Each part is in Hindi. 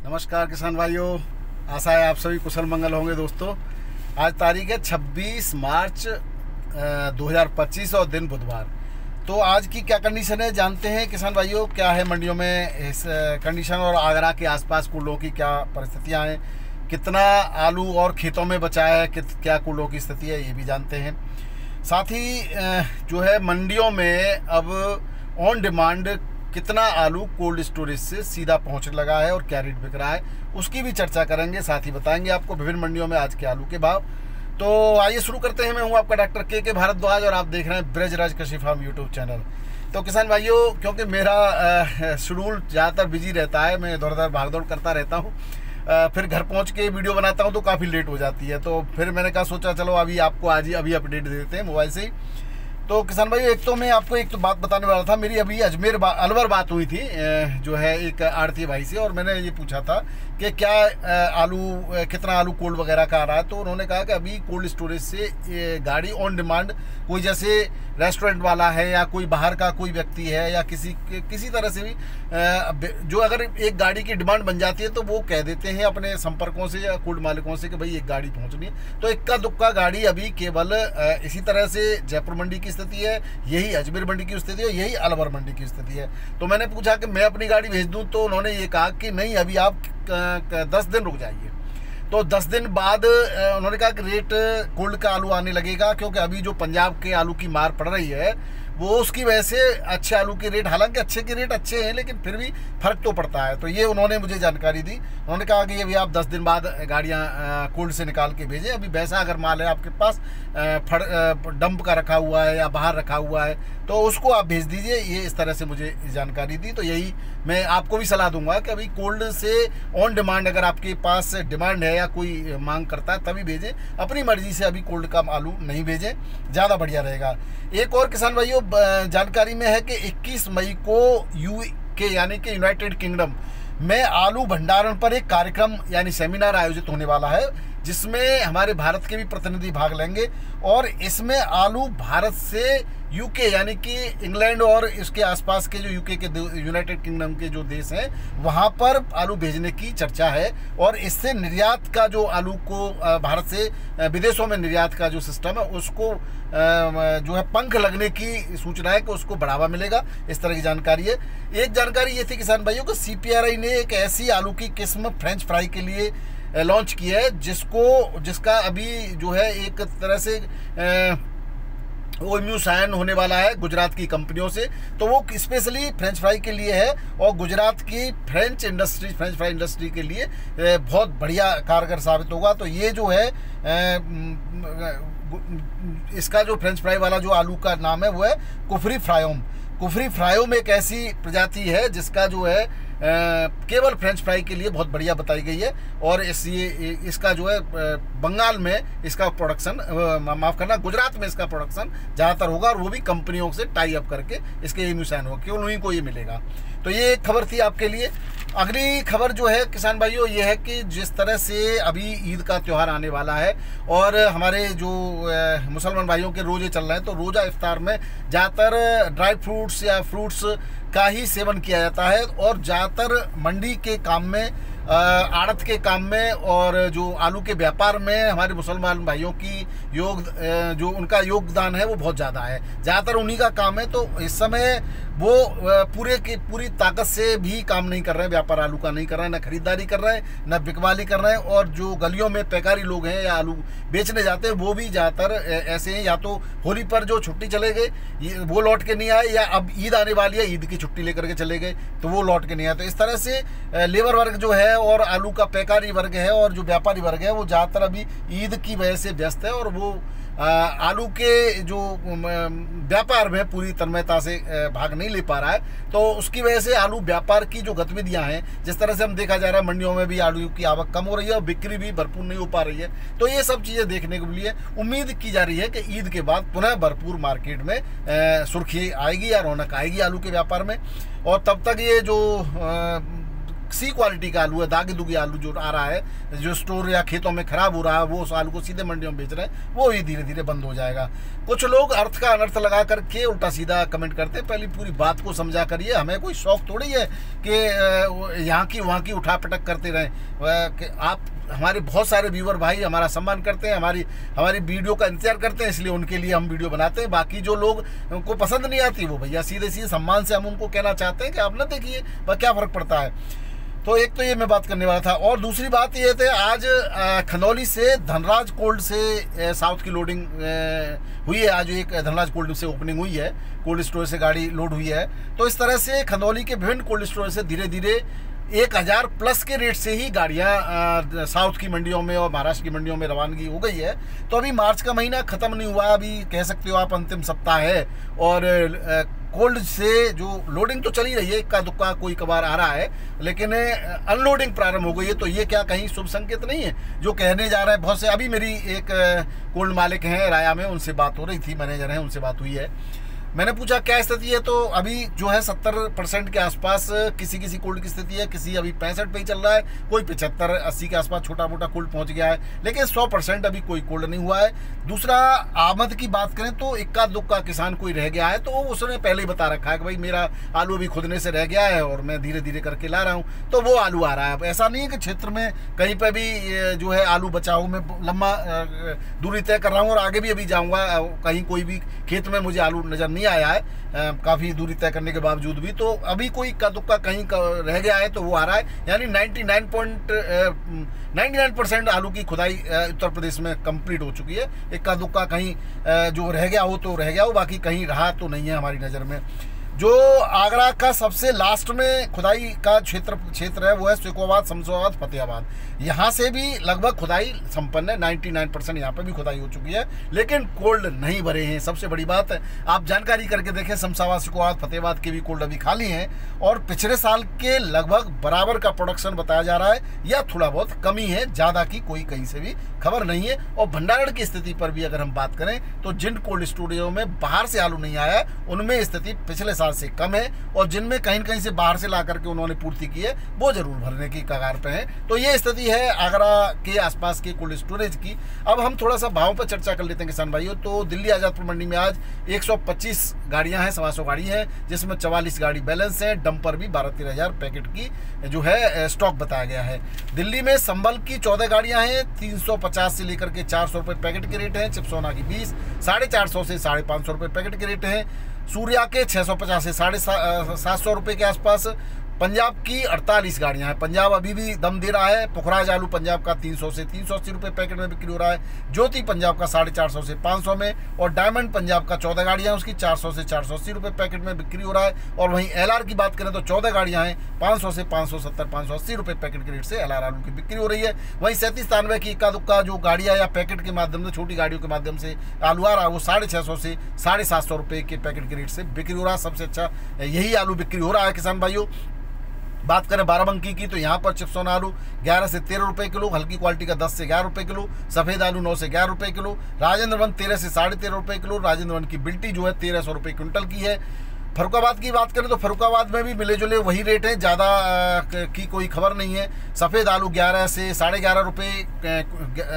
नमस्कार किसान भाइयों, आशा है आप सभी कुशल मंगल होंगे। दोस्तों, आज तारीख है 26 मार्च 2025 और दिन बुधवार। तो आज की क्या कंडीशन है जानते हैं किसान भाइयों। क्या है मंडियों में इस कंडीशन और आगरा के आसपास कुल्लों की क्या परिस्थितियां हैं, कितना आलू और खेतों में बचा है, क्या कुल्लों की स्थिति है, ये भी जानते हैं। साथ ही जो है मंडियों में अब ऑन डिमांड कितना आलू कोल्ड स्टोरेज से सीधा पहुंचने लगा है और क्या रेट बिक रहा है, उसकी भी चर्चा करेंगे। साथ ही बताएंगे आपको विभिन्न मंडियों में आज के आलू के भाव। तो आइए शुरू करते हैं। मैं हूं आपका डॉक्टर के भारद्वाज और आप देख रहे हैं ब्रजराज कृषि फार्म यूट्यूब चैनल। तो किसान भाइयों, क्योंकि मेरा शेड्यूल ज़्यादातर बिजी रहता है, मैं इधर उधर भागदौड़ करता रहता हूँ, फिर घर पहुँच के वीडियो बनाता हूँ तो काफ़ी लेट हो जाती है। तो फिर मैंने कहा सोचा चलो अभी आपको आज ही अभी अपडेट दे देते हैं मोबाइल से ही। तो किसान भाई, एक तो मैं आपको एक तो बात बताने वाला था। मेरी अभी अजमेर अलवर बात हुई थी जो है एक आड़ती भाई से, और मैंने ये पूछा था कि क्या आलू कितना आलू कोल्ड वगैरह का आ रहा है। तो उन्होंने कहा कि अभी कोल्ड स्टोरेज से गाड़ी ऑन डिमांड, कोई जैसे रेस्टोरेंट वाला है या कोई बाहर का कोई व्यक्ति है या किसी तरह से भी जो अगर एक गाड़ी की डिमांड बन जाती है तो वो कह देते हैं अपने संपर्कों से या कोल्ड मालिकों से कि भाई एक गाड़ी पहुंचनी है। तो इक्का दुक्का गाड़ी अभी केवल इसी तरह से जयपुर मंडी की स्थिति है, यही अजमेर मंडी की स्थिति है, यही अलवर मंडी की स्थिति है। तो मैंने पूछा कि मैं अपनी गाड़ी भेज दूं, तो उन्होंने ये कहा कि नहीं, अभी आप 10 दिन रुक जाइए। तो 10 दिन बाद उन्होंने कहा कि रेट कोल्ड का आलू आने लगेगा, क्योंकि अभी जो पंजाब के आलू की मार पड़ रही है वो उसकी वजह से अच्छे आलू के रेट, हालांकि अच्छे के रेट अच्छे हैं लेकिन फिर भी फर्क तो पड़ता है। तो ये उन्होंने मुझे जानकारी दी। उन्होंने कहा कि अभी आप 10 दिन बाद गाड़ियाँ कोल्ड से निकाल के भेजें। अभी वैसा अगर माल है आपके पास डंप का रखा हुआ है या बाहर रखा हुआ है तो उसको आप भेज दीजिए। ये इस तरह से मुझे जानकारी दी। तो यही मैं आपको भी सलाह दूंगा कि अभी कोल्ड से ऑन डिमांड, अगर आपके पास डिमांड है या कोई मांग करता है तभी भेजें, अपनी मर्जी से अभी कोल्ड का आलू नहीं भेजें, ज़्यादा बढ़िया रहेगा। एक और किसान भाइयों जानकारी में है कि 21 मई को यूके यानी कि यूनाइटेड किंगडम में आलू भंडारण पर एक कार्यक्रम यानी सेमिनार आयोजित होने वाला है, जिसमें हमारे भारत के भी प्रतिनिधि भाग लेंगे। और इसमें आलू भारत से यूके यानी कि इंग्लैंड और इसके आसपास के जो यूके के यूनाइटेड किंगडम के जो देश हैं वहाँ पर आलू भेजने की चर्चा है। और इससे निर्यात का जो आलू को भारत से विदेशों में निर्यात का जो सिस्टम है उसको जो है पंख लगने की सूचना है कि उसको बढ़ावा मिलेगा। इस तरह की जानकारी है। एक जानकारी ये थी किसान भाइयों को, CPRI ने एक ऐसी आलू की किस्म फ्रेंच फ्राई के लिए लॉन्च किया है जिसका अभी जो है एक तरह से OMU साइन होने वाला है गुजरात की कंपनियों से। तो वो स्पेशली फ्रेंच फ्राई के लिए है और गुजरात की फ्रेंच फ्राई इंडस्ट्री के लिए बहुत बढ़िया कारगर साबित होगा। तो ये जो है इसका जो फ्रेंच फ्राई वाला जो आलू का नाम है वो है कुफरी फ्रायोम एक ऐसी प्रजाति है जिसका जो है केवल फ्रेंच फ्राई के लिए बहुत बढ़िया बताई गई है। और इसका जो है बंगाल में इसका प्रोडक्शन, माफ़ करना, गुजरात में इसका प्रोडक्शन ज़्यादातर होगा और वो भी कंपनियों से टाई अप करके इसके मिसाइन होगा, केवल उन्हीं को ये मिलेगा। तो ये एक खबर थी आपके लिए। अगली खबर जो है किसान भाइयों ये है कि जिस तरह से अभी ईद का त्यौहार आने वाला है और हमारे जो मुसलमान भाइयों के रोजे चल रहे हैं, तो रोज़ा इफ्तार में ज़्यादातर ड्राई फ्रूट्स या फ्रूट्स का ही सेवन किया जाता है। और ज़्यादातर मंडी के काम में, आड़त के काम में और जो आलू के व्यापार में हमारे मुसलमान भाइयों की जो उनका योगदान है वो बहुत ज़्यादा है, ज़्यादातर उन्हीं का काम है। तो इस समय वो पूरी ताकत से भी काम नहीं कर रहे हैं, व्यापार आलू का नहीं कर रहे हैं, न खरीदारी कर रहे हैं, न बिकवाली कर रहे हैं। और जो गलियों में पैकारी लोग हैं या आलू बेचने जाते हैं वो भी ज़्यादातर ऐसे हैं, या तो होली पर जो छुट्टी चले गए वो लौट के नहीं आए, या अब ईद आने वाली है ईद की छुट्टी लेकर के चले गए तो वो लौट के नहीं आए। तो इस तरह से लेबर वर्ग जो है और आलू का पैकारी वर्ग है और जो व्यापारी वर्ग है वो ज़्यादातर अभी ईद की वजह से व्यस्त है और वो आलू के जो व्यापार में पूरी तन्मयता से भाग नहीं ले पा रहा है। तो उसकी वजह से आलू व्यापार की जो गतिविधियां हैं, जिस तरह से हम देखा जा रहा है मंडियों में भी आलू की आवक कम हो रही है और बिक्री भी भरपूर नहीं हो पा रही है। तो ये सब चीज़ें देखने को मिली है। उम्मीद की जा रही है कि ईद के बाद पुनः भरपूर मार्केट में सुर्खी आएगी या रौनक आएगी आलू के व्यापार में। और तब तक ये जो सी क्वालिटी का आलू है, दागी दुगी आलू जो आ रहा है, जो स्टोर या खेतों में खराब हो रहा है, वो उस आलू को सीधे मंडियों में बेच रहे हैं, वो ही धीरे धीरे बंद हो जाएगा। कुछ लोग अर्थ का अनर्थ लगा करके उल्टा सीधा कमेंट करते हैं। पहले पूरी बात को समझा करिए। हमें कोई शौक थोड़ी है कि यहाँ की वहाँ की उठा पटक करते रहें। आप हमारे बहुत सारे व्यूअर भाई हमारा सम्मान करते हैं, हमारी वीडियो का इंतजार करते हैं, इसलिए उनके लिए हम वीडियो बनाते हैं। बाकी जो लोग उनको पसंद नहीं आती, वो भैया सीधे सीधे सम्मान से हम उनको कहना चाहते हैं कि आप ना देखिए, वह क्या फ़र्क पड़ता है। तो एक तो ये मैं बात करने वाला था, और दूसरी बात ये थे, आज खनौली से धनराज कोल्ड से साउथ की लोडिंग हुई है। आज एक धनराज कोल्ड से ओपनिंग हुई है, कोल्ड स्टोर से गाड़ी लोड हुई है। तो इस तरह से खनौली के विभिन्न कोल्ड स्टोर से धीरे धीरे 1000 प्लस के रेट से ही गाड़ियाँ साउथ की मंडियों में और महाराष्ट्र की मंडियों में रवानगी हो गई है। तो अभी मार्च का महीना ख़त्म नहीं हुआ, अभी कह सकते हो आप अंतिम सप्ताह है, और कोल्ड से जो लोडिंग तो चली रही है, इक्का दुक्का कोई कबार आ रहा है, लेकिन अनलोडिंग प्रारंभ हो गई है। तो ये क्या कहीं शुभ संकेत नहीं है जो कहने जा रहे हैं बहुत से? अभी मेरी एक कोल्ड मालिक हैं राया में, उनसे बात हो रही थी, मैनेजर हैं, उनसे बात हुई है। मैंने पूछा क्या स्थिति है, तो अभी जो है 70% के आसपास किसी किसी कोल्ड की स्थिति है, किसी अभी 65 पे ही चल रहा है, कोई 75-80 के आसपास छोटा मोटा कोल्ड पहुंच गया है, लेकिन 100% अभी कोई कोल्ड नहीं हुआ है। दूसरा, आमद की बात करें तो इक्का दुक्का किसान कोई रह गया है, तो उसने पहले ही बता रखा है कि भाई मेरा आलू अभी खुदने से रह गया है और मैं धीरे धीरे करके ला रहा हूँ, तो वो आलू आ रहा है। अब ऐसा नहीं है कि क्षेत्र में कहीं पर भी जो है आलू बचा हूँ, मैं लंबा दूरी तय कर रहा हूँ और आगे भी अभी जाऊँगा, कहीं कोई भी खेत में मुझे आलू नज़र नहीं आया है काफ़ी दूरी तय करने के बावजूद भी। तो अभी कोई इक्का दुक्का कहीं रह गया है तो वो आ रहा है, यानी 99% आलू की खुदाई उत्तर प्रदेश में कंप्लीट हो चुकी है। इक्का दुक्का कहीं जो रह गया हो तो रह गया हो, बाकी कहीं रहा तो नहीं है हमारी नज़र में। जो आगरा का सबसे लास्ट में खुदाई का क्षेत्र है वो है शेखोबाद, शमशाबाद, फतेहाबाद। यहाँ से भी लगभग खुदाई संपन्न है, 99% यहाँ पे भी खुदाई हो चुकी है, लेकिन कोल्ड नहीं भरे हैं। सबसे बड़ी बात है, आप जानकारी करके देखें, शमशाबाद, शेखोबाद, फतेहाबाद के भी कोल्ड अभी खाली हैं, और पिछले साल के लगभग बराबर का प्रोडक्शन बताया जा रहा है, या थोड़ा बहुत कमी है, ज़्यादा की कोई कहीं से भी खबर नहीं है। और भंडारण की स्थिति पर भी अगर हम बात करें तो जिन कोल्ड स्टोरेजों में बाहर से आलू नहीं आया उनमें स्थिति पिछले साल से कम है, और जिनमें कहीं कहीं से बाहर से ला करके उन्होंने पूर्ति की है वो जरूर भरने की कगार पे हैं। तो ये स्थिति है आगरा के आसपास के कोल्ड स्टोरेज की। अब हम थोड़ा सा भावों पर चर्चा कर लेते हैं किसान भाइयों। तो दिल्ली आजादपुर मंडी में आज 125 गाड़ियां हैं, 125 गाड़ी हैं, जिसमें 44 गाड़ी बैलेंस है। डंपर भी 12-13 हज़ार पैकेट की जो है स्टॉक बताया गया है। दिल्ली में संभल की 14 गाड़ियां हैं, 350 से लेकर के 400 रुपये पैकेट के रेट हैं। चिपसोना की 20, 450 से 550 रुपये पैकेट के रेट हैं। सूर्या के 650 से 750 रुपये के आसपास। पंजाब की 48 गाड़ियां हैं, पंजाब अभी भी दम दे रहा है। पुखराज आलू पंजाब का 300 से 380 रुपये पैकेट में बिक्री हो रहा है। ज्योति पंजाब का 450 से 500 में, और डायमंड पंजाब का 14 गाड़ियां हैं, उसकी 400 से 480 रुपये पैकेट में बिक्री हो रहा है। और वहीं एलआर की बात करें तो 14 गाड़ियां हैं, 500 से 570, 580 रुपये पैकेट के रेट से एलआर आलू की बिक्री हो रही है। वहीं 37-93 की इक्का दुक्का जो गाड़ियाँ या पैकेट के माध्यम से, छोटी गाड़ियों के माध्यम से आलू आ रहा है, वो 650 से 750 रुपये के पैकेट के रेट से बिक्री हो रहा है। सबसे अच्छा यही आलू बिक्री हो रहा है किसान भाइयों। बात करें बाराबंकी की तो यहाँ पर चिपसोना आलू 11 से 13 रुपये किलो, हल्की क्वालिटी का 10 से 11 रुपये किलो, सफ़ेद आलू 9 से 11 रुपये किलो, राजेंद्र वन 13 से 13.5 रुपये किलो, राजेंद्र वन की बिल्टी जो है 1300 रुपये क्विंटल की है। फरुखाबाद की बात करें तो फरुखाबाद में भी मिले जुले वही रेट है, ज़्यादा की कोई खबर नहीं है। सफ़ेद आलू 11 से 11.5 रुपये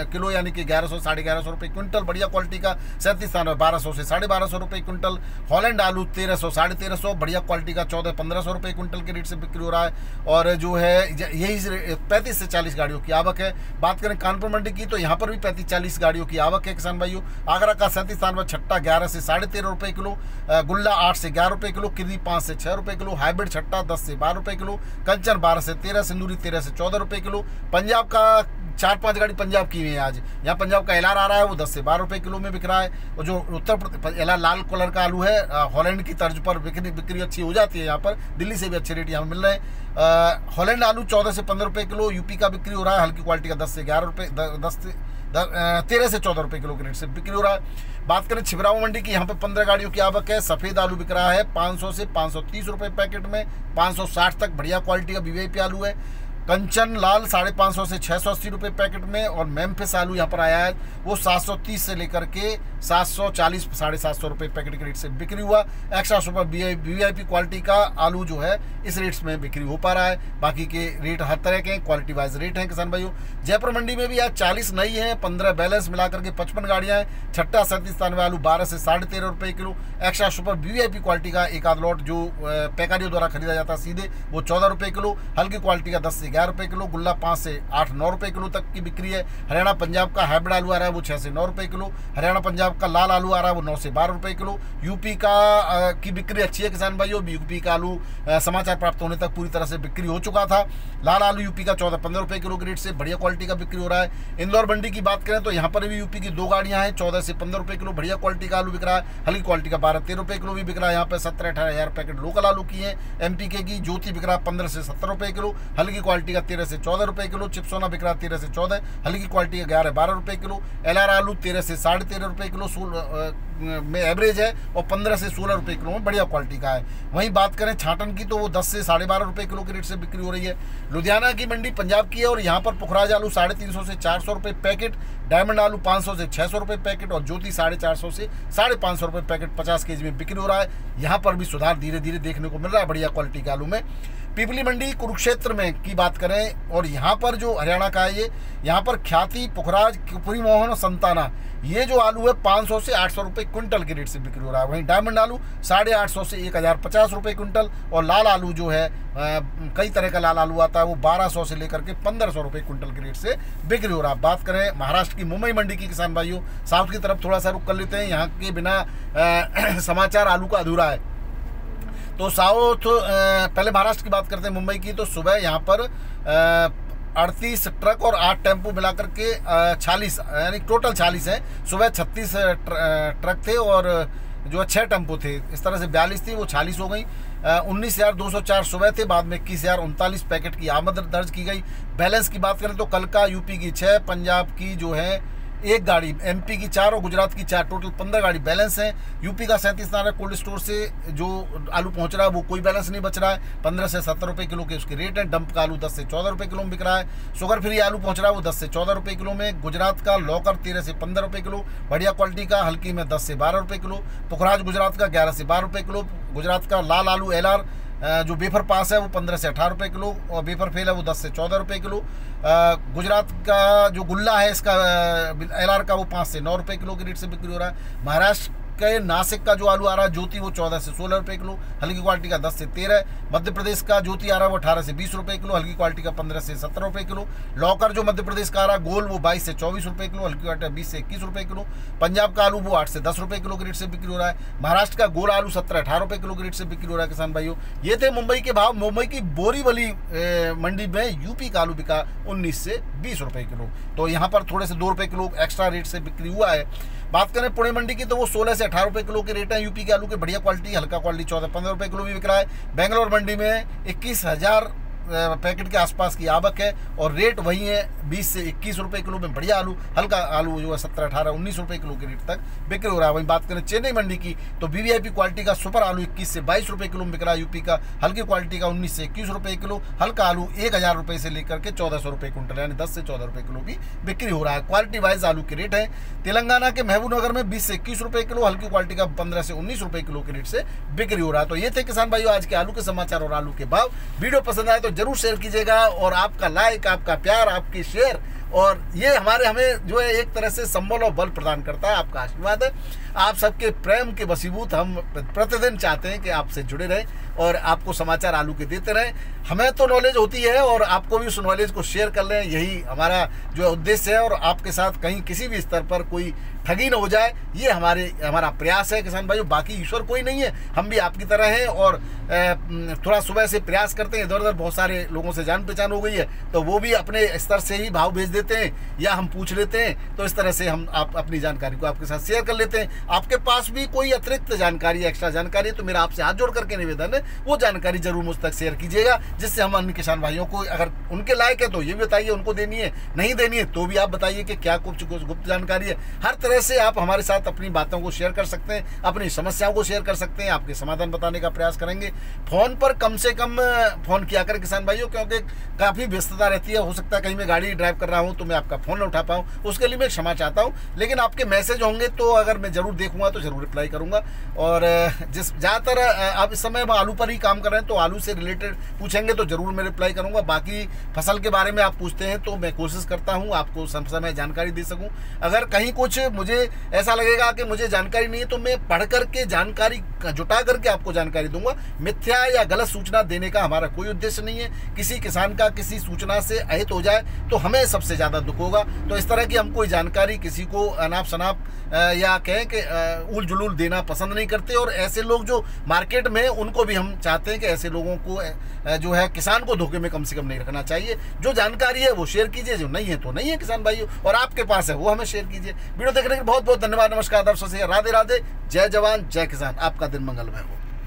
किलो, यानी कि 1100 से 1150 रुपये क्विंटल, बढ़िया क्वालिटी का। 37-93 1200 से 1250 रुपये क्विंटल। हॉलैंड आलू 1300 1350, बढ़िया क्वालिटी का 1400-1500 रुपये क्विंटल के रेट से बिक्री हो रहा है। और जो है यही 35 से 40 गाड़ियों की आवक है। बात करें कानपुर मंडी की तो यहाँ पर भी 35-40 गाड़ियों की आवक है किसान भाइयों। आगरा का 37-93 छट्टा 11 से 13.5 रुपये किलो, गुल्ला 8 से 11 रुपये किलो, किरी 5 से 6 रुपये किलो, हाइब्रिड छट्टा 10 से 12 रुपये किलो, कंचन 12 से 13, सिंदूरी 13 से 14 रुपये किलो। पंजाब का 4-5 गाड़ी पंजाब की है आज। यहाँ पंजाब का एलआर आ रहा है, वो 10 से 12 रुपये किलो में बिक रहा है। और जो उत्तर प्रदेश एलआर लाल कलर का आलू है, हॉलैंड की तर्ज पर बिक्री अच्छी हो जाती है यहाँ पर, दिल्ली से भी अच्छे रेट यहाँ मिल रहे हैं। हॉलैंड आलू 14 से 15 रुपये किलो यूपी का बिक्री हो रहा है, हल्की क्वालिटी का 10 से 11 रुपये, 13 से 14 रुपये किलो के रेट से बिक्री हो रहा है। बात करें छिबरामऊ मंडी की, यहाँ पे 15 गाड़ियों की आवक है। सफ़ेद आलू बिक रहा है 500 से 530 रुपये पैकेट में, 560 तक बढ़िया क्वालिटी का वीवीआईपी आलू है। कंचन लाल 550 से 680 रुपये पैकेट में, और मेम्फिस आलू यहाँ पर आया है वो 730 से लेकर के 740 750 रुपये पैकेट के रेट से बिक्री हुआ। एक्स्ट्रा सुपर वीआईपी क्वालिटी का आलू जो है इस रेट्स में बिक्री हो पा रहा है। बाकी के रेट हर तरह के क्वालिटी वाइज रेट हैं किसान भाइयों। जयपुर मंडी में भी आज 40 नई है, 15 बैलेंस मिलाकर के 55 गाड़ियाँ हैं। छट्टा 37 आलू 12 से 13.5 रुपये kilo. Extra super VIP quality का एक आध लॉट जो पैकारियों द्वारा खरीदा जाता है सीधे वो 14 रुपये किलो। हल्की क्वालिटी का 10 से 11 रुपये किलो। गुल्ला 5 से 8-9 रुपये किलो तक की बिक्री है। हरियाणा पंजाब का हाइब्रिड आलू आ रहा है वो 6 से 9 रुपये किलो। हरियाणा पंजाब का लाल आलू आ रहा है वो 9 से 12 रुपये किलो। यूपी का की बिक्री अच्छी है किसान भाइयों। यूपी का आलू समाचार प्राप्त होने तक पूरी तरह से बिक्री हो चुका था। लाल आलू यूपी का 14-15 रुपये किलो के रेट से बढ़िया क्वालिटी का बिक्री हो रहा है। इंदौर मंडी की बात करें तो यहाँ पर भी यूपी की 2 गाड़ियाँ हैं, 14 से 15 रुपये किलो बढ़िया क्वालिटी का आलू बिक रहा है। हल्की क्वालिटी का 12-13 रुपये किलो भी बिक रहा है। यहाँ पे 17-18 हज़ार पैकेट लोकल आलू की है। एमपीके की ज्योति बिक रहा है 15 से 70 रुपये किलो। हल्की क्वालिटी का 13 से 14 रुपये किलो। चिप्सोना बिक रहा है 13 से 14। हल्की क्वालिटी का 11-12 रुपये किलो। LR आलू 13 से 13.5 रुपये किलो में एवरेज है, और 15 से 16 रुपये किलो में बढ़िया क्वालिटी का है। वहीं बात करें छाटन की तो वो 10 से 12.5 रुपये किलो के रेट से बिक्री हो रही है। लुधियाना की मंडी पंजाब की है, और यहाँ पर पुखराज आलू 350 से 400 रुपये पैकेट, डायमंड आलू 500 से 600 रुपये पैकेट, और ज्योति 450 से 550 रुपये पैकेट 50 केजी में बिक्री हो रहा है। यहाँ पर भी सुधार धीरे धीरे देखने को मिल रहा है बढ़िया क्वालिटी के आलू में। पिपली मंडी कुरुक्षेत्र में की बात करें, और यहाँ पर जो हरियाणा का है ये, यहाँ पर ख्याति, पुखराज, पुरी मोहन और संताना, ये जो आलू है 500 से 800 रुपये क्विंटल के रेट से बिक्री हो रहा है। वहीं डायमंड आलू 850 से 1050 रुपये क्विंटल, और लाल आलू जो है कई तरह का लाल आलू आता है वो 1200 से लेकर के 1500 रुपये क्विंटल के रेट से बिक्री हो रहा है। बात करें महाराष्ट्र की मुंबई मंडी की किसान भाइयों, साउथ की तरफ थोड़ा सा रुख कर लेते हैं। यहाँ के बिना समाचार आलू का अधूरा है। तो साउथ पहले महाराष्ट्र की बात करते हैं मुंबई की। तो सुबह यहाँ पर 38 ट्रक और 8 टेम्पो मिलाकर के 46 यानी टोटल 46 है। सुबह 36 ट्रक थे और जो 6 टेम्पो थे, इस तरह से 42 थी वो 46 हो गई। 19,204 सुबह थे, बाद में 21,039 पैकेट की आमद दर्ज की गई। बैलेंस की बात करें तो कल का यूपी की 6, पंजाब की जो है 1 गाड़ी, एमपी की 4 और गुजरात की 4, टोटल 15 गाड़ी बैलेंस है। यूपी का 37 नारा कोल्ड स्टोर से जो आलू पहुंच रहा है वो कोई बैलेंस नहीं बच रहा है। 15 से 70 रुपये किलो के उसके रेट हैं। डंप का आलू 10 से 14 रुपये किलो में बिक रहा है। शुगर फ्री आलू पहुंच रहा है वो 10 से 14 रुपये किलो में। गुजरात का लॉकर 13 से 15 रुपये किलो बढ़िया क्वालिटी का, हल्की में 10 से 12 रुपये किलो। पुखराज गुजरात का 11 से 12 रुपये किलो। गुजरात का लाल आलू LR जो बेफर पास है वो 15 से 18 रुपये किलो, और बेफर फेल है वो 10 से 14 रुपये किलो। गुजरात का जो गुल्ला है इसका LR का वो 5 से 9 रुपये किलो के रेट से बिक्री हो रहा है। महाराष्ट्र के नासिक का जो आलू आ रहा है ज्योति वो 14 से 16 रुपये किलो, हल्की क्वालिटी का 10 से 13। मध्य प्रदेश का ज्योति आ रहा है वो 18 से 20 रुपये किलो, हल्की क्वालिटी का 15 से 17 रुपये किलो। लॉकर जो मध्य प्रदेश का आ रहा है गोल वो 22 से 24 रुपये किलो, हल्की क्वालिटी 20 से 21 रुपये किलो। पंजाब का आलू वो 8 से 10 रुपये किलो के रेट से बिक्री हो रहा है। महाराष्ट्र का गोल आलू 17-18 रुपये किलो के रेट से बिक्री हो रहा है किसान भाइयों। ये थे मुंबई के भाव। मुंबई की बोरीवली मंडी में यूपी का आलू बिका 19 से 20 रुपये किलो, तो यहाँ पर थोड़े से 2 रुपये किलो एक्स्ट्रा रेट से बिक्री हुआ है। बात करें पुणे मंडी की तो वो 16 से 18 रुपये किलो के रेट है। यूपी के आलू के बढ़िया क्वालिटी, हल्का क्वालिटी 14-15 रुपये किलो भी बिक रहा है। बेंगलोर मंडी में 21,000 पैकेट के आसपास की आवक है, और रेट वही है 20 से 21 रुपये किलो में बढ़िया आलू। हल्का आलू जो है 17-18-19 रुपये किलो के रेट तक बिक्री हो रहा है। वहीं बात करें चेन्नई मंडी की तो वीवीआईपी क्वालिटी का सुपर आलू 21 से 22 रुपये किलो में बिक रहा है यूपी का। हल्की क्वालिटी का 19 से 21 रुपये किलो। हल्का आलू 1,000 रुपये से लेकर के 1,400 रुपये क्विंटल, यानी 10 से 14 रुपये किलो भी बिक्री हो रहा है। क्वालिटी वाइज आलू के रेट है। तेलंगाना के महबूबनगर में 20 से 21 रुपये किलो, हल्की क्वालिटी का 15 से 19 रुपये किलो के रेट से बिक्री हो रहा है। तो ये थे किसान भाइयों आज के आलू के समाचार और आलू के भाव। वीडियो पसंद आए तो जरूर शेयर कीजिएगा, और आपका लाइक, आपका प्यार, आपकी शेयर, और ये हमें जो है एक तरह से संबल और बल प्रदान करता है। आपका आशीर्वाद है। आप सबके प्रेम के वसीभूत हम प्रतिदिन चाहते हैं कि आपसे जुड़े रहें और आपको समाचार आलू के देते रहें। हमें तो नॉलेज होती है और आपको भी उस नॉलेज को शेयर कर लें, यही हमारा जो उद्देश्य है। और आपके साथ कहीं किसी भी स्तर पर कोई ठगी न हो जाए, ये हमारा प्रयास है किसान भाइयों। बाकी ईश्वर कोई नहीं है, हम भी आपकी तरह हैं और थोड़ा सुबह से प्रयास करते हैं। इधर उधर बहुत सारे लोगों से जान पहचान हो गई है, तो वो भी अपने स्तर से ही भाव भेज देते हैं या हम पूछ लेते हैं। तो इस तरह से हम अपनी जानकारी को आपके साथ शेयर कर लेते हैं। आपके पास भी कोई अतिरिक्त जानकारी, एक्स्ट्रा जानकारी है तो मेरा आपसे हाथ जोड़ करके निवेदन है वो जानकारी जरूर मुझ तक शेयर कीजिएगा, जिससे हम अन्य किसान भाइयों को, अगर उनके लायक है तो ये भी बताइए उनको देनी है, नहीं देनी है तो भी आप बताइए कि क्या कुछ गुप्त जानकारी है। हर तरह से आप हमारे साथ अपनी बातों को शेयर कर सकते हैं, अपनी समस्याओं को शेयर कर सकते हैं, आपके समाधान बताने का प्रयास करेंगे। फ़ोन पर कम से कम फ़ोन किया करें किसान भाइयों, क्योंकि काफ़ी व्यस्तता रहती है, हो सकता है कहीं मैं गाड़ी ड्राइव कर रहा हूँ तो मैं आपका फ़ोन न उठा पाऊँ, उसके लिए मैं क्षमा चाहता हूँ। लेकिन आपके मैसेज होंगे तो अगर मैं ज़रूर देखूँगा तो ज़रूर रिप्लाई करूँगा। और ज़्यादातर आप इस समय आलू पर ही काम कर रहे हैं तो आलू से रिलेटेड पूछेंगे तो ज़रूर मैं रिप्लाई करूँगा। बाकी फसल के बारे में आप पूछते हैं तो मैं कोशिश करता हूँ आपको समय जानकारी दे सकूँ। अगर कहीं कुछ मुझे ऐसा लगेगा कि मुझे जानकारी नहीं है तो मैं पढ़ करके जानकारी जुटा करके आपको जानकारी दूंगा। मिथ्या या गलत सूचना देने का हमारा कोई उद्देश्य नहीं है। किसी किसान का किसी सूचना से अहित हो जाए तो हमें सबसे ज़्यादा दुख होगा। तो इस तरह की हम कोई जानकारी किसी को अनाप शनाप या कहें कि उल जुलूल देना पसंद नहीं करते। और ऐसे लोग जो मार्केट में, उनको भी हम चाहते हैं कि ऐसे लोगों को जो है किसान को धोखे में कम से कम नहीं रखना चाहिए। जो जानकारी है वो शेयर कीजिए, जो नहीं है तो नहीं है किसान भाइयों, और आपके पास है वो हमें शेयर कीजिए। वीडियो देखने के लिए बहुत बहुत धन्यवाद। नमस्कार, दर्शकों से राधे राधे, जय जवान जय किसान। आपका दिन मंगलमय हो।